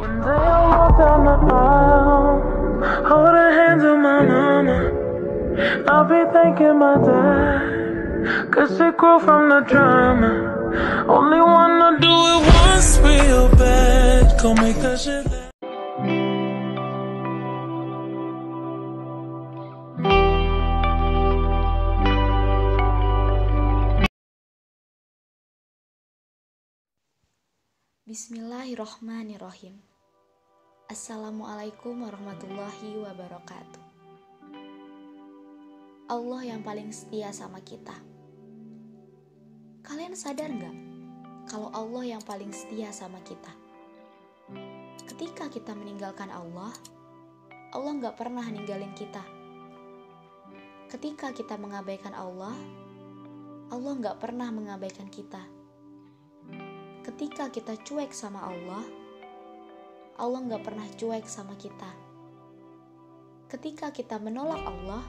One day I'll walk down the aisle, hold the hands of my mama. I'll be thanking my dad, cause it grew from the drama. Only wanna do it once real bad, go make that shit. Bismillahirrohmanirrohim. Assalamualaikum warahmatullahi wabarakatuh. Allah yang paling setia sama kita. Kalian sadar gak kalau Allah yang paling setia sama kita? Ketika kita meninggalkan Allah, Allah gak pernah ninggalin kita. Ketika kita mengabaikan Allah, Allah gak pernah mengabaikan kita. Ketika kita cuek sama Allah, Allah gak pernah cuek sama kita. Ketika kita menolak Allah,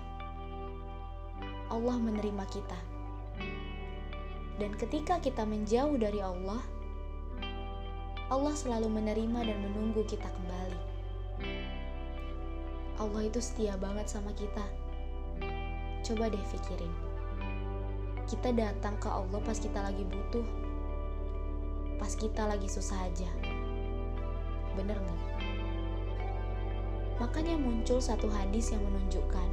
Allah menerima kita. Dan ketika kita menjauh dari Allah, Allah selalu menerima dan menunggu kita kembali. Allah itu setia banget sama kita. Coba deh pikirin. Kita datang ke Allah pas kita lagi butuh, pas kita lagi susah aja. Bener gak? Makanya muncul satu hadis yang menunjukkan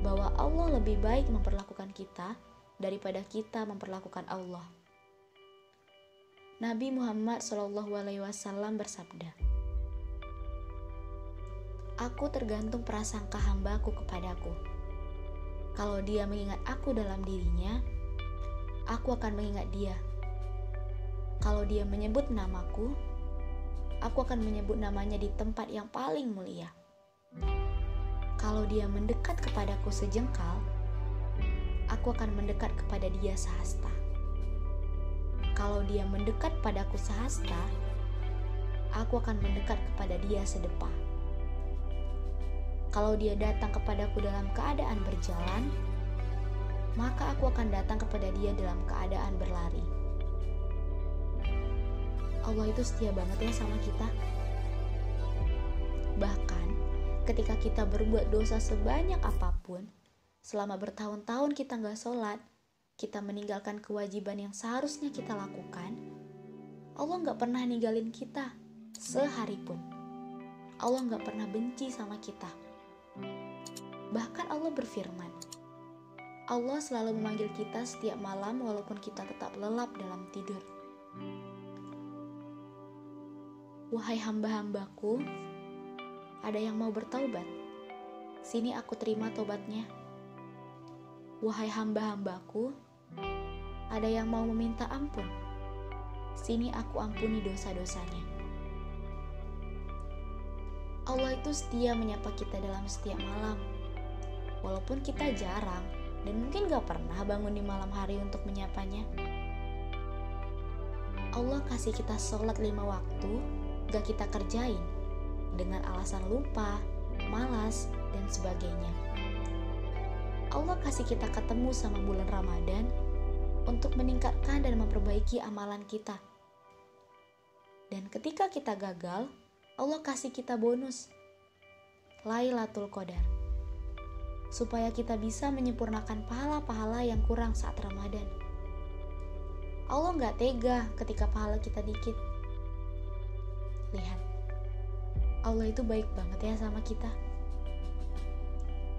bahwa Allah lebih baik memperlakukan kita daripada kita memperlakukan Allah. Nabi Muhammad SAW bersabda, "Aku tergantung prasangka hambaku kepadaku. Kalau dia mengingat aku dalam dirinya, aku akan mengingat dia. Kalau dia menyebut namaku, aku akan menyebut namanya di tempat yang paling mulia. Kalau dia mendekat kepadaku sejengkal, aku akan mendekat kepada dia sehasta. Kalau dia mendekat padaku sehasta, aku akan mendekat kepada dia sedepah. Kalau dia datang kepadaku dalam keadaan berjalan, maka aku akan datang kepada dia dalam keadaan berlari." Allah itu setia banget ya sama kita. Bahkan ketika kita berbuat dosa sebanyak apapun, selama bertahun-tahun kita gak sholat, kita meninggalkan kewajiban yang seharusnya kita lakukan, Allah gak pernah ninggalin kita sehari pun. Allah gak pernah benci sama kita. Bahkan Allah berfirman, Allah selalu memanggil kita setiap malam walaupun kita tetap lelap dalam tidur. "Wahai hamba-hambaku, ada yang mau bertaubat? Sini aku terima taubatnya. Wahai hamba-hambaku, ada yang mau meminta ampun? Sini aku ampuni dosa-dosanya." Allah itu setia menyapa kita dalam setiap malam. Walaupun kita jarang dan mungkin gak pernah bangun di malam hari untuk menyapanya. Allah kasih kita sholat 5 waktu, gak kita kerjain dengan alasan lupa, malas, dan sebagainya. Allah kasih kita ketemu sama bulan Ramadan untuk meningkatkan dan memperbaiki amalan kita. Dan ketika kita gagal, Allah kasih kita bonus Lailatul Qadar, supaya kita bisa menyempurnakan pahala-pahala yang kurang saat Ramadan. Allah gak tega ketika pahala kita dikit. Lihat, Allah itu baik banget ya sama kita.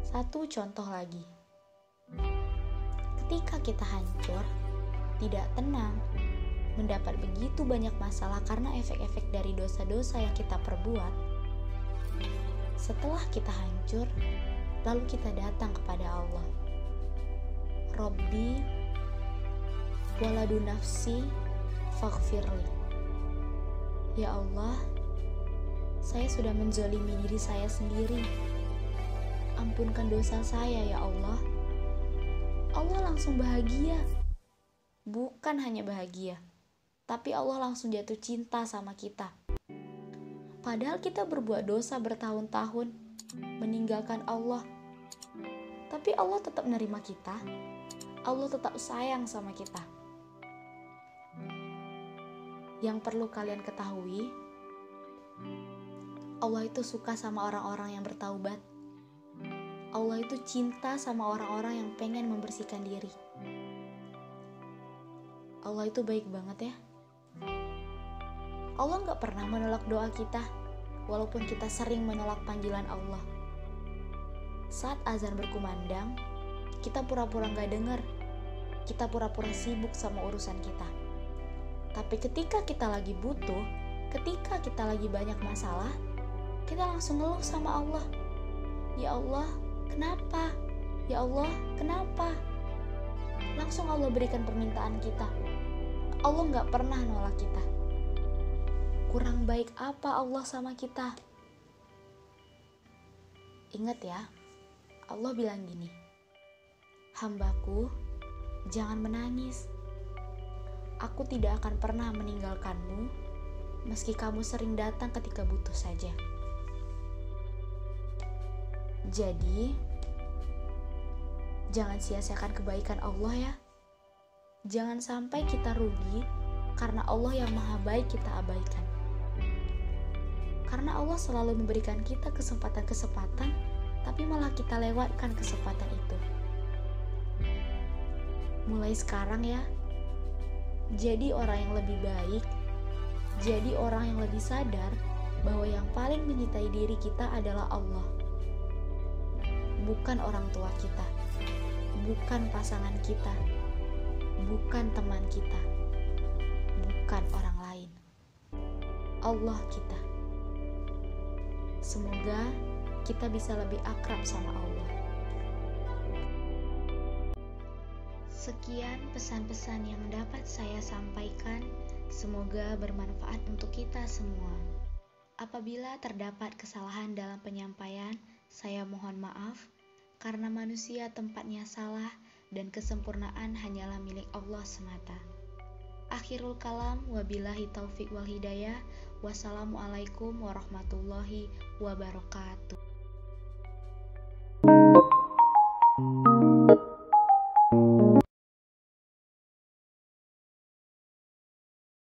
Satu contoh lagi. Ketika kita hancur, tidak tenang, mendapat begitu banyak masalah karena efek-efek dari dosa-dosa yang kita perbuat. Setelah kita hancur, lalu kita datang kepada Allah. Robbi waladu nafsi faghfirli. Ya Allah, saya sudah menzalimi diri saya sendiri. Ampunkan dosa saya ya Allah. Allah langsung bahagia. Bukan hanya bahagia, tapi Allah langsung jatuh cinta sama kita. Padahal kita berbuat dosa bertahun-tahun, meninggalkan Allah. Tapi Allah tetap menerima kita. Allah tetap sayang sama kita. Yang perlu kalian ketahui, Allah itu suka sama orang-orang yang bertaubat. Allah itu cinta sama orang-orang yang pengen membersihkan diri. Allah itu baik banget ya. Allah gak pernah menolak doa kita, walaupun kita sering menolak panggilan Allah. Saat azan berkumandang, kita pura-pura gak dengar. Kita pura-pura sibuk sama urusan kita. Tapi ketika kita lagi butuh, ketika kita lagi banyak masalah, kita langsung ngeluh sama Allah. Ya Allah, kenapa? Ya Allah, kenapa? Langsung Allah berikan permintaan kita. Allah gak pernah nolak kita. Kurang baik apa Allah sama kita? Ingat ya, Allah bilang gini, "Hambaku, jangan menangis. Aku tidak akan pernah meninggalkanmu, meski kamu sering datang ketika butuh saja." Jadi, jangan sia-siakan kebaikan Allah ya. Jangan sampai kita rugi karena Allah yang maha baik kita abaikan. Karena Allah selalu memberikan kita kesempatan-kesempatan, tapi malah kita lewatkan kesempatan itu. Mulai sekarang ya, jadi orang yang lebih baik, jadi orang yang lebih sadar bahwa yang paling menyintai diri kita adalah Allah. Bukan orang tua kita, bukan pasangan kita, bukan teman kita, bukan orang lain. Allah kita. Semoga kita bisa lebih akrab sama Allah. Sekian pesan-pesan yang dapat saya sampaikan. Semoga bermanfaat untuk kita semua. Apabila terdapat kesalahan dalam penyampaian, saya mohon maaf, karena manusia tempatnya salah dan kesempurnaan hanyalah milik Allah semata. Akhirul kalam, wabillahi taufik wal hidayah. Wassalamualaikum warahmatullahi wabarakatuh.